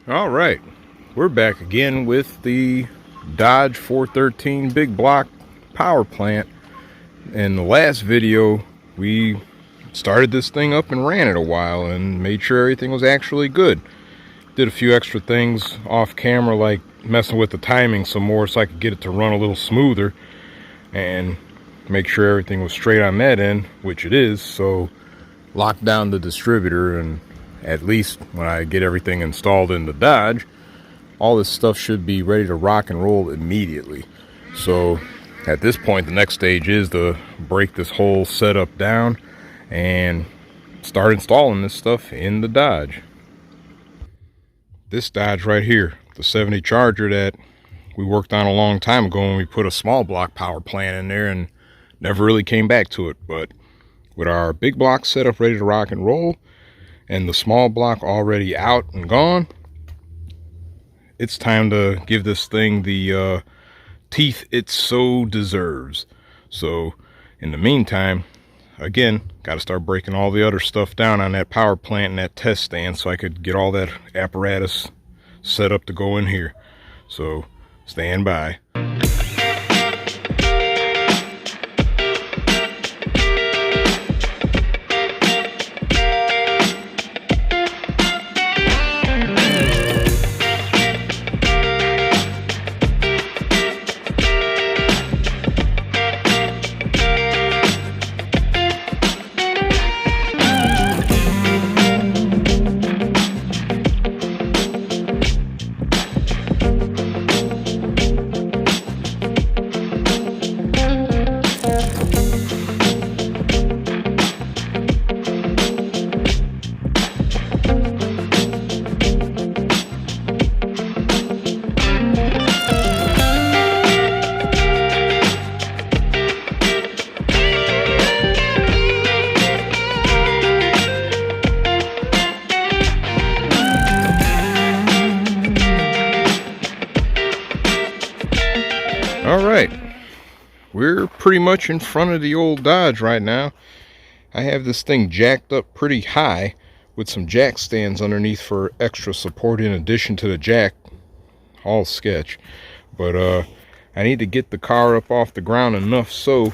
All right, we're back again with the Dodge 413 big block power plant. In the last video, we started this thing up and ran it a while and made sure everything was actually good. Did a few extra things off camera, like messing with the timing some more so I could get it to run a little smoother and make sure everything was straight on that end, which it is. So locked down the distributor, and at least when I get everything installed in the Dodge, all this stuff should be ready to rock and roll immediately. So at this point, the next stage is to break this whole setup down and start installing this stuff in the Dodge. This Dodge right here, the 70 Charger that we worked on a long time ago when we put a small block power plant in there and never really came back to it. But with our big block setup ready to rock and roll and the small block already out and gone, it's time to give this thing the teeth it so deserves. So in the meantime, again, got to start breaking all the other stuff down on that power plant and that test stand so I could get all that apparatus set up to go in here. So stand by. Alright, we're pretty much in front of the old Dodge right now. I have this thing jacked up pretty high with some jack stands underneath for extra support in addition to the jack. All sketch. But I need to get the car up off the ground enough so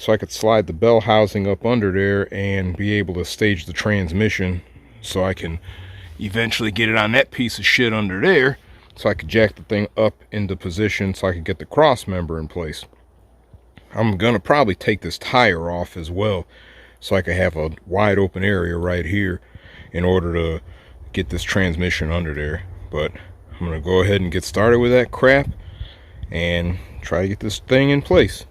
I could slide the bell housing up under there and be able to stage the transmission so I can eventually get it on that piece of shit under there, so I could jack the thing up into position so I could get the cross member in place. I'm gonna probably take this tire off as well so I could have a wide open area right here in order to get this transmission under there. But I'm gonna go ahead and get started with that crap and try to get this thing in place.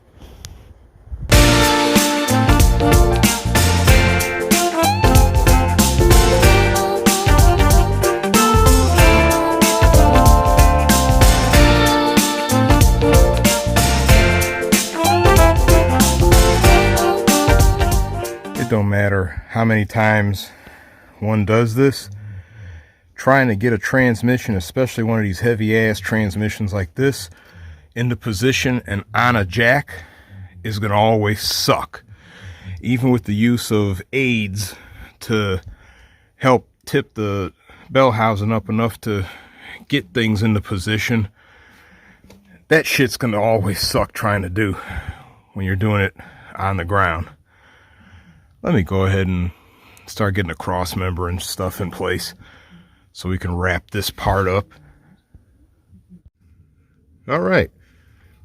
Don't matter how many times one does this, trying to get a transmission, especially one of these heavy ass transmissions like this, into position and on a jack is gonna always suck. Even with the use of aids to help tip the bell housing up enough to get things into position, that shit's gonna always suck trying to do when you're doing it on the ground. Let me go ahead and start getting a cross member and stuff in place so we can wrap this part up. All right,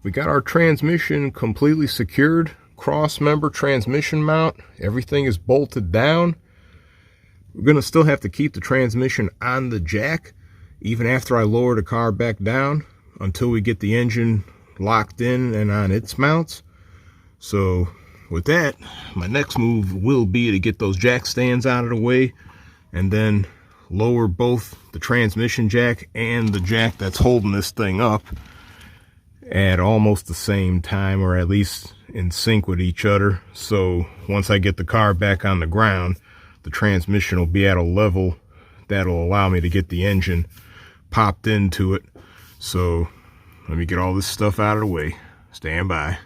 we got our transmission completely secured. Cross member, transmission mount, everything is bolted down. We're gonna still have to keep the transmission on the jack even after I lower the car back down until we get the engine locked in and on its mounts. So with that, my next move will be to get those jack stands out of the way and then lower both the transmission jack and the jack that's holding this thing up at almost the same time, or at least in sync with each other. So once I get the car back on the ground, the transmission will be at a level that'll allow me to get the engine popped into it. So let me get all this stuff out of the way. Stand by.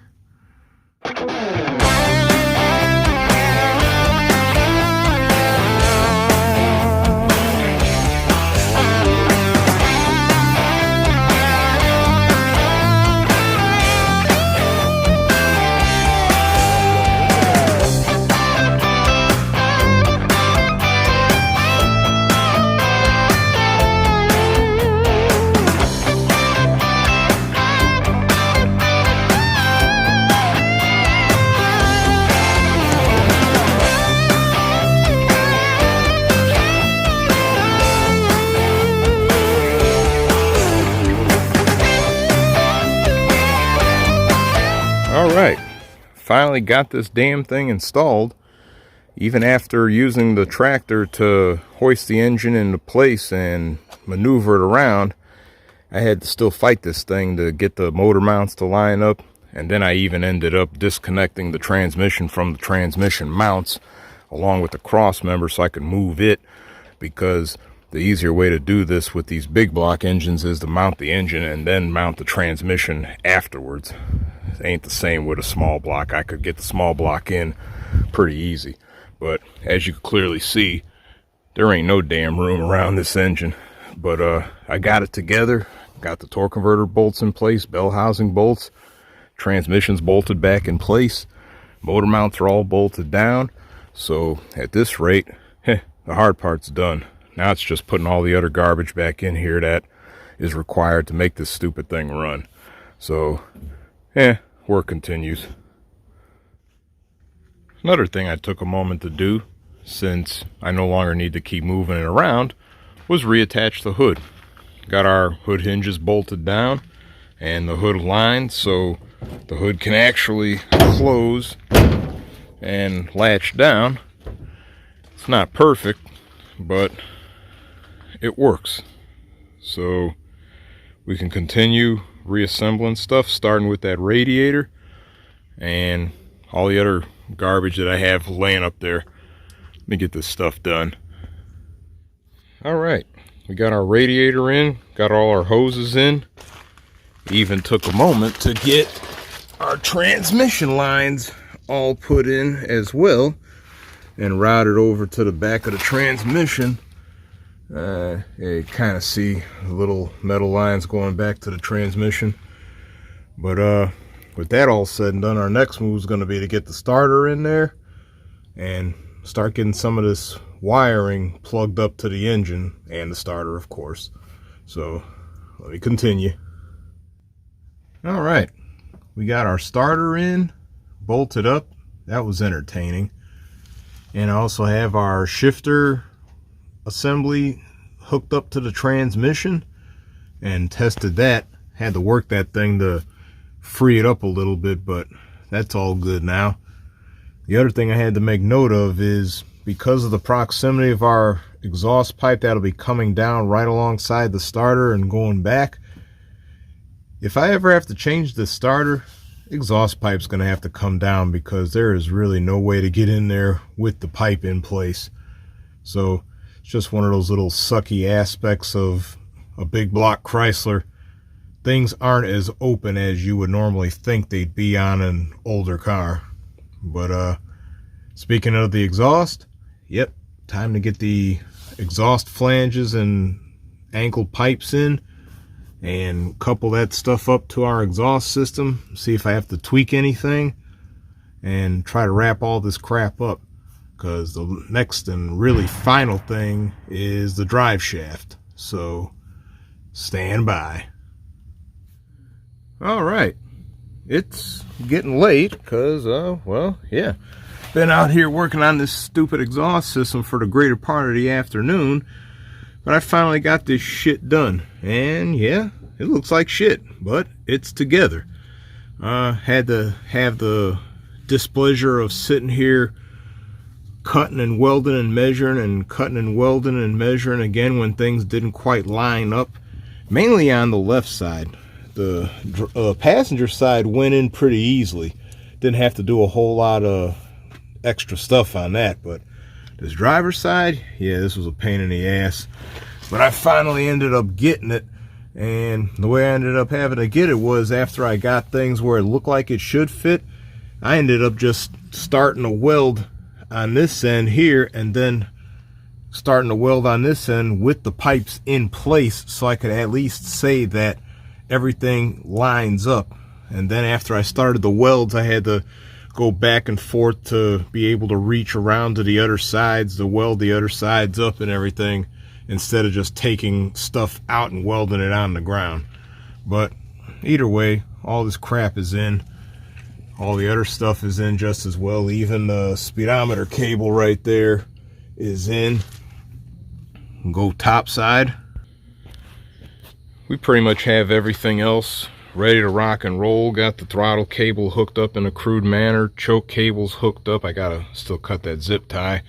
Alright, finally got this damn thing installed. Even after using the tractor to hoist the engine into place and maneuver it around, I had to still fight this thing to get the motor mounts to line up. And then I even ended up disconnecting the transmission from the transmission mounts along with the cross member so I could move it, because the easier way to do this with these big block engines is to mount the engine and then mount the transmission afterwards. It ain't the same with a small block. I could get the small block in pretty easy, but as you can clearly see, there ain't no damn room around this engine. But I got it together, got the torque converter bolts in place, bell housing bolts, transmission's bolted back in place, motor mounts are all bolted down. So at this rate, the hard part's done. Now it's just putting all the other garbage back in here that is required to make this stupid thing run. So, work continues. Another thing I took a moment to do, since I no longer need to keep moving it around, was reattach the hood. Got our hood hinges bolted down and the hood lined so the hood can actually close and latch down. It's not perfect, but it works. So we can continue reassembling stuff, starting with that radiator and all the other garbage that I have laying up there. Let me get this stuff done. Alright, we got our radiator in, got all our hoses in. Even took a moment to get our transmission lines all put in as well and routed over to the back of the transmission. You kind of see the little metal lines going back to the transmission. But with that all said and done, our next move is going to be to get the starter in there and start getting some of this wiring plugged up to the engine and the starter, of course. So let me continue. All right, we got our starter in, bolted up. That was entertaining. And I also have our shifter assembly hooked up to the transmission and tested that. Had to work that thing to free it up a little bit, but that's all good now. The other thing I had to make note of is, because of the proximity of our exhaust pipe that'll be coming down right alongside the starter and going back, if I ever have to change the starter, exhaust pipe's going to have to come down, because there is really no way to get in there with the pipe in place. So it's just one of those little sucky aspects of a big block Chrysler. Things aren't as open as you would normally think they'd be on an older car. But speaking of the exhaust, yep, time to get the exhaust flanges and ankle pipes in and couple that stuff up to our exhaust system, see if I have to tweak anything, and try to wrap all this crap up, because the next and really final thing is the drive shaft. So stand by. All right, it's getting late because well, yeah, been out here working on this stupid exhaust system for the greater part of the afternoon. But I finally got this shit done, and yeah, it looks like shit, but it's together. Had to have the displeasure of sitting here cutting and welding and measuring and cutting and welding and measuring again when things didn't quite line up, mainly on the left side. The passenger side went in pretty easily. Didn't have to do a whole lot of extra stuff on that, but this driver's side, yeah, this was a pain in the ass. But I finally ended up getting it, and the way I ended up having to get it was, after I got things where it looked like it should fit, I ended up just starting to weld on this end here and then starting to weld on this end with the pipes in place, so I could at least say that everything lines up. And then after I started the welds, I had to go back and forth to be able to reach around to the other sides to weld the other sides up and everything, instead of just taking stuff out and welding it on the ground. But either way, all this crap is in. All the other stuff is in just as well. Even the speedometer cable right there is in. Go top side. We pretty much have everything else ready to rock and roll. Got the throttle cable hooked up in a crude manner, choke cables hooked up. I gotta still cut that zip tie.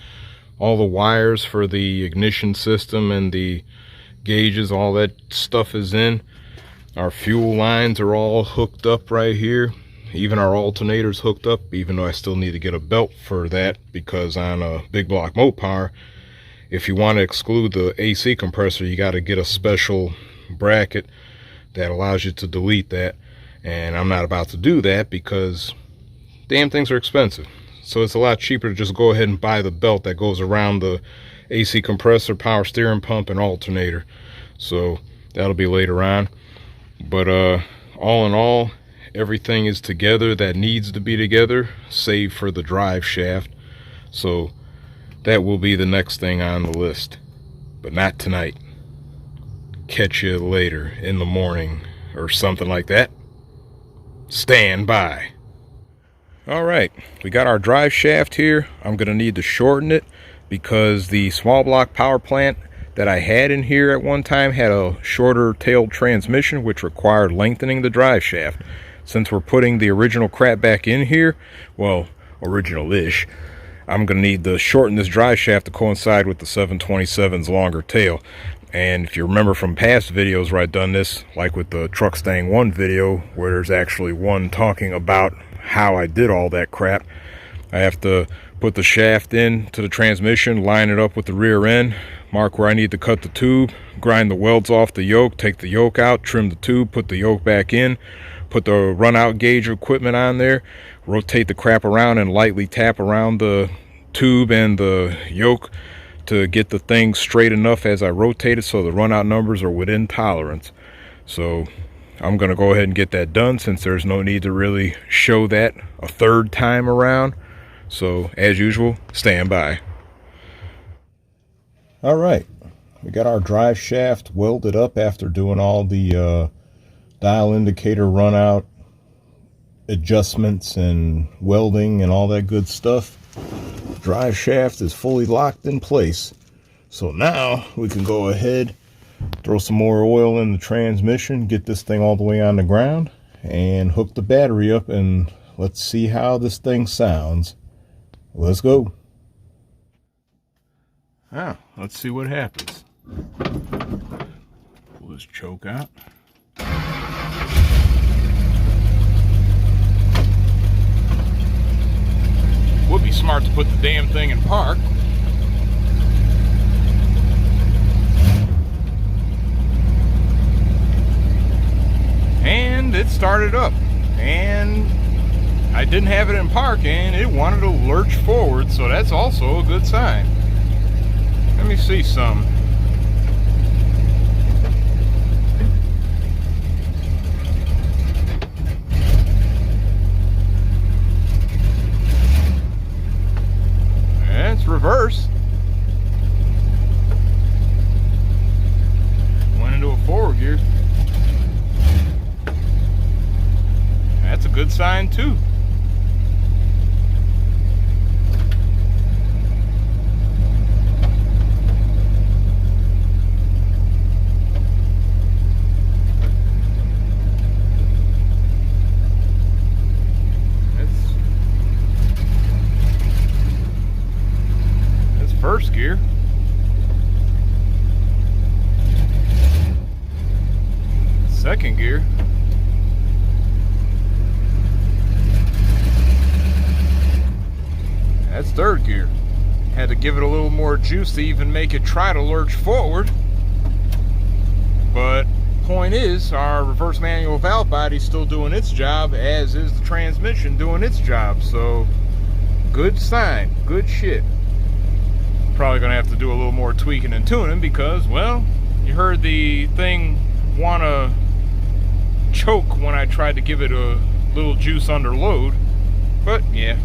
All the wires for the ignition system and the gauges, all that stuff is in. Our fuel lines are all hooked up right here. Even our alternator's hooked up, even though I still need to get a belt for that, because on a big block Mopar, if you want to exclude the AC compressor, you got to get a special bracket that allows you to delete that. And I'm not about to do that because damn things are expensive. So it's a lot cheaper to just go ahead and buy the belt that goes around the AC compressor, power steering pump, and alternator. So that'll be later on. But all in all, everything is together that needs to be together, save for the drive shaft. So that will be the next thing on the list, but not tonight. Catch you later in the morning or something like that. Stand by. All right, we got our drive shaft here. I'm gonna need to shorten it because the small block power plant that I had in here at one time had a shorter tailed transmission, which required lengthening the drive shaft. Since we're putting the original crap back in here, well, original-ish, I'm gonna need to shorten this drive shaft to coincide with the 727's longer tail. And if you remember from past videos where I've done this, like with the Truck Stang 1 video, where there's actually one talking about how I did all that crap, I have to put the shaft in to the transmission, line it up with the rear end, mark where I need to cut the tube, grind the welds off the yoke, take the yoke out, trim the tube, put the yoke back in, put the run out gauge equipment on there, rotate the crap around and lightly tap around the tube and the yoke to get the thing straight enough as I rotate it so the run out numbers are within tolerance. So I'm gonna go ahead and get that done since there's no need to really show that a third time around. So as usual, stand by. All right, we got our drive shaft welded up after doing all the dial indicator run out adjustments and welding and all that good stuff. Drive shaft is fully locked in place. So now we can go ahead, throw some more oil in the transmission, get this thing all the way on the ground, and hook the battery up, and let's see how this thing sounds. Let's go. Now, let's see what happens. Pull this choke out. Would be smart to put the damn thing in park. And it started up. And I didn't have it in park and it wanted to lurch forward, so that's also a good sign. Let me see some. It's reverse. Went into a forward gear. That's a good sign too. First gear. Second gear. That's third gear. Had to give it a little more juice to even make it try to lurch forward. But point is, our reverse manual valve body's still doing its job, as is the transmission doing its job. So good sign, good shit. Probably gonna have to do a little more tweaking and tuning because, well, you heard the thing wanna choke when I tried to give it a little juice under load, but yeah.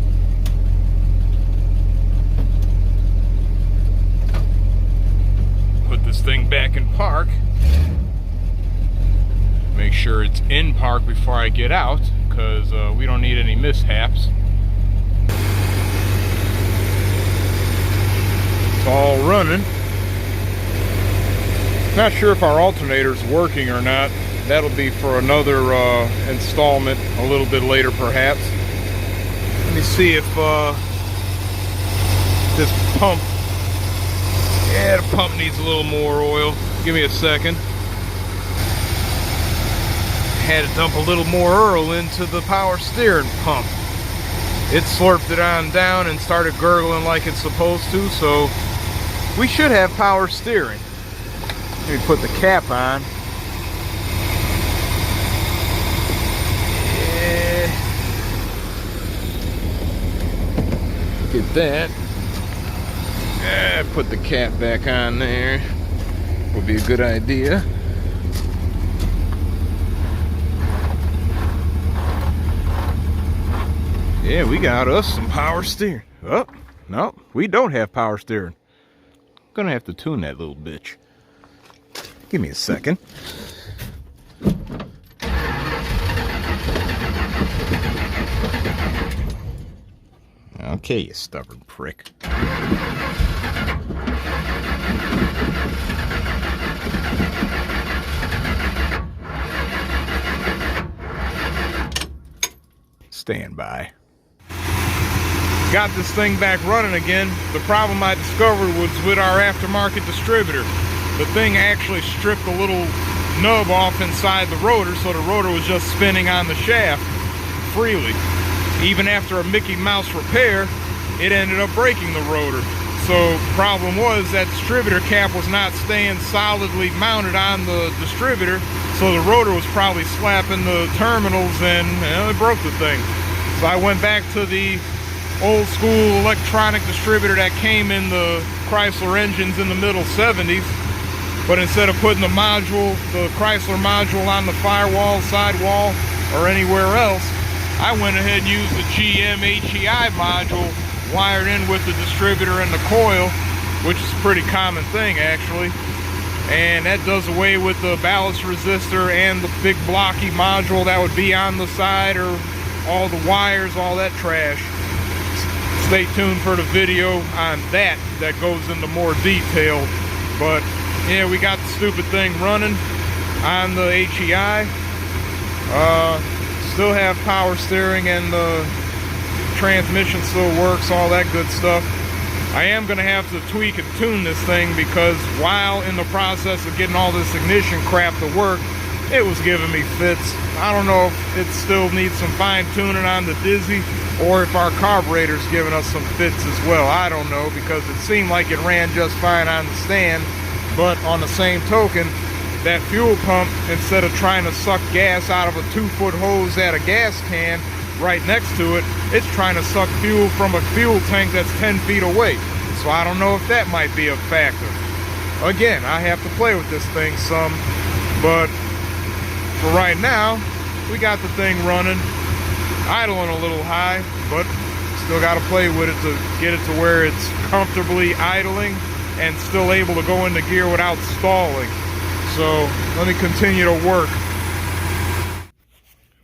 Put this thing back in park. Make sure it's in park before I get out, because we don't need any mishaps. All running. Not sure if our alternator's working or not. that'll be for another installment a little bit later perhaps. Let me see if this pump, yeah, the pump needs a little more oil. Give me a second. Had to dump a little more oil into the power steering pump. It slurped it on down and started gurgling like it's supposed to, so we should have power steering. Let me put the cap on. Yeah. Get that. Yeah, put the cap back on there. Would be a good idea. Yeah, we got us some power steering. Oh, no, we don't have power steering. Gonna have to tune that little bitch. Give me a second. Okay, you stubborn prick. Stand by. Got this thing back running again. The problem I discovered was with our aftermarket distributor. The thing actually stripped a little nub off inside the rotor, so the rotor was just spinning on the shaft freely. Even after a Mickey Mouse repair, it ended up breaking the rotor. So the problem was that distributor cap was not staying solidly mounted on the distributor, so the rotor was probably slapping the terminals and it broke the thing. So I went back to the old school electronic distributor that came in the Chrysler engines in the middle 70s, but instead of putting the module, the Chrysler module on the firewall, sidewall, or anywhere else, I went ahead and used the GM HEI module wired in with the distributor and the coil, which is a pretty common thing actually, and that does away with the ballast resistor and the big blocky module that would be on the side, or all the wires, all that trash. Stay tuned for the video on that goes into more detail. But yeah, we got the stupid thing running on the HEI. Still have power steering and the transmission still works, all that good stuff. I am going to have to tweak and tune this thing because while in the process of getting all this ignition crap to work, it was giving me fits. I don't know if it still needs some fine tuning on the Dizzy or if our carburetor's giving us some fits as well. I don't know, because it seemed like it ran just fine on the stand, but on the same token, that fuel pump, instead of trying to suck gas out of a 2-foot hose at a gas can right next to it, it's trying to suck fuel from a fuel tank that's 10 feet away. So I don't know if that might be a factor. Again, I have to play with this thing some, but for right now, we got the thing running, idling a little high, but still got to play with it to get it to where it's comfortably idling and still able to go into gear without stalling. So let me continue to work.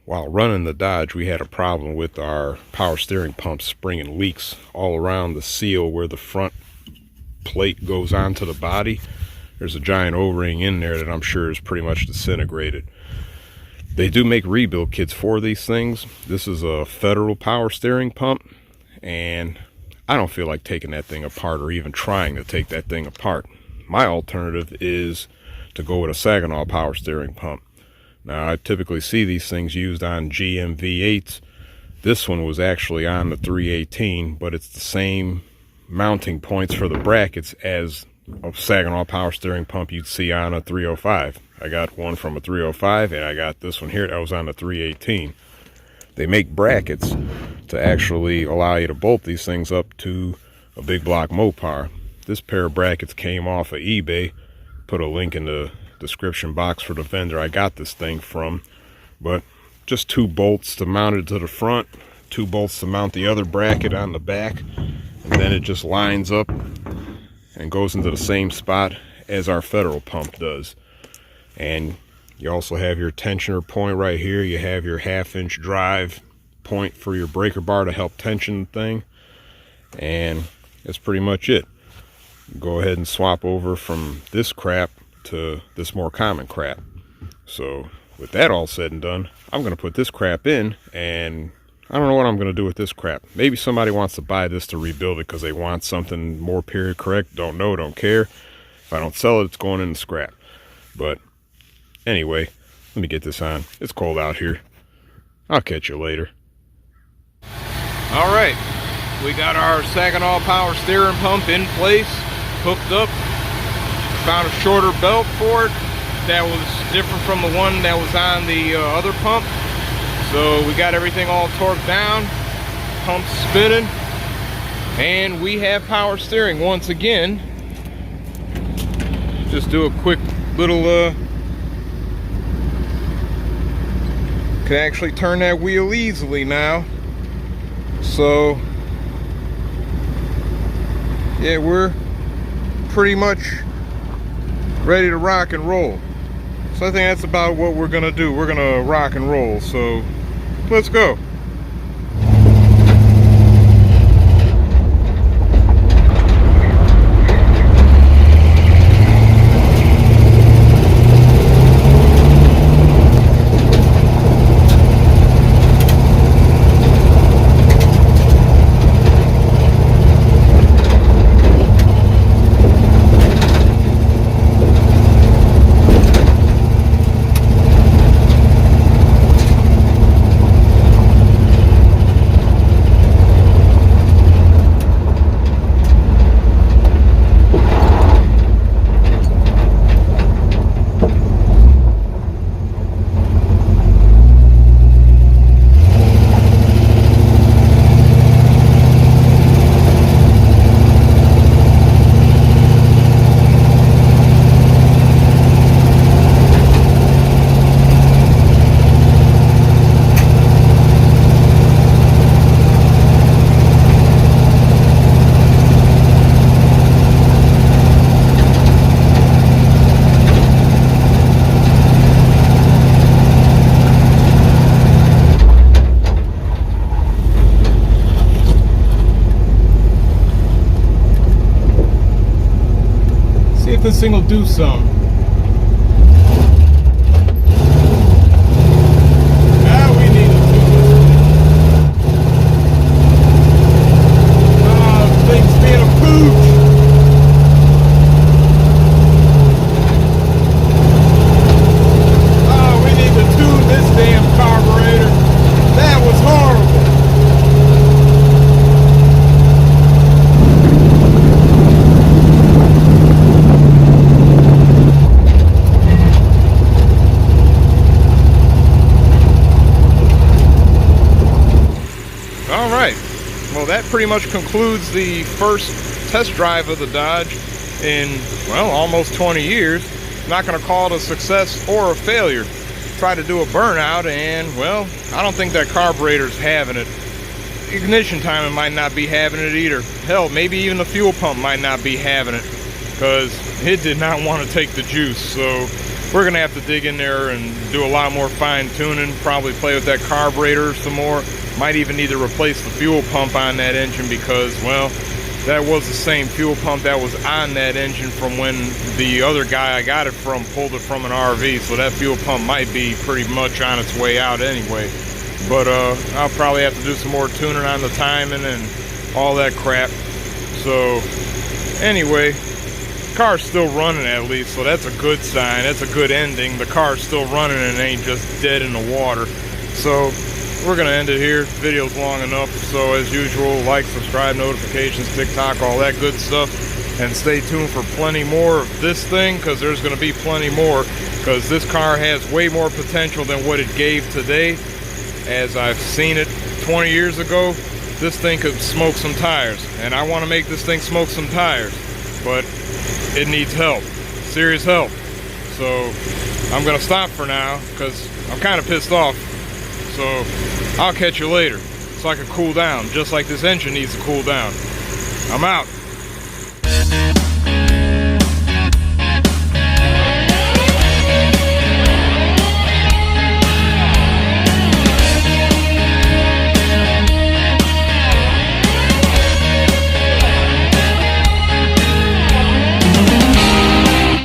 While running the Dodge, we had a problem with our power steering pump springing leaks all around the seal where the front plate goes onto the body. There's a giant O-ring in there that I'm sure is pretty much disintegrated. They do make rebuild kits for these things. This is a Federal power steering pump, and I don't feel like taking that thing apart or even trying to take that thing apart. My alternative is to go with a Saginaw power steering pump. Now, I typically see these things used on GM V8s. This one was actually on the 318, but it's the same mounting points for the brackets as a Saginaw power steering pump you'd see on a 305. I got one from a 305, and I got this one here that was on the 318. They make brackets to actually allow you to bolt these things up to a big block Mopar. This pair of brackets came off of eBay. Put a link in the description box for the vendor I got this thing from. But just 2 bolts to mount it to the front, 2 bolts to mount the other bracket on the back, and then it just lines up and goes into the same spot as our Federal pump does. And you also have your tensioner point right here. You have your 1/2-inch drive point for your breaker bar to help tension the thing, and that's pretty much it. Go ahead and swap over from this crap to this more common crap. So with that all said and done, I'm going to put this crap in, and I don't know what I'm going to do with this crap. Maybe somebody wants to buy this to rebuild it because they want something more period correct. Don't know, don't care. If I don't sell it, it's going in the scrap. But anyway, let me get this on. It's cold out here. I'll catch you later. All right, we got our Saginaw power steering pump in place, hooked up. Found a shorter belt for it that was different from the one that was on the other pump. So we got everything all torqued down, pump spinning, and we have power steering once again. Just do a quick little can actually turn that wheel easily now. So yeah, we're pretty much ready to rock and roll. So I think that's about what we're gonna do. We're gonna rock and roll. So let's go. This thing will do some. Now we need to do this. Oh, thing's being a pooch. Oh, we need to tune this damn carburetor. That was horrible. Well, that pretty much concludes the first test drive of the Dodge in, well, almost 20 years. Not going to call it a success or a failure. Tried to do a burnout, and, well, I don't think that carburetor's having it. Ignition timing might not be having it either. Hell, maybe even the fuel pump might not be having it, because it did not want to take the juice. So we're going to have to dig in there and do a lot more fine tuning, probably play with that carburetor some more. Might even need to replace the fuel pump on that engine because, well, that was the same fuel pump that was on that engine from when the other guy I got it from pulled it from an RV. So that fuel pump might be pretty much on its way out anyway. But I'll probably have to do some more tuning on the timing and all that crap. So anyway, car's still running at least, so that's a good sign. That's a good ending. The car's still running and ain't just dead in the water. So we're gonna end it here. Video's long enough, so as usual, like, subscribe, notifications, TikTok, all that good stuff, and stay tuned for plenty more of this thing, because there's gonna be plenty more, because this car has way more potential than what it gave today. As I've seen it 20 years ago, this thing could smoke some tires, and I want to make this thing smoke some tires, but it needs help, serious help. So I'm gonna stop for now because I'm kind of pissed off. So I'll catch you later so I can cool down, just like this engine needs to cool down. I'm out.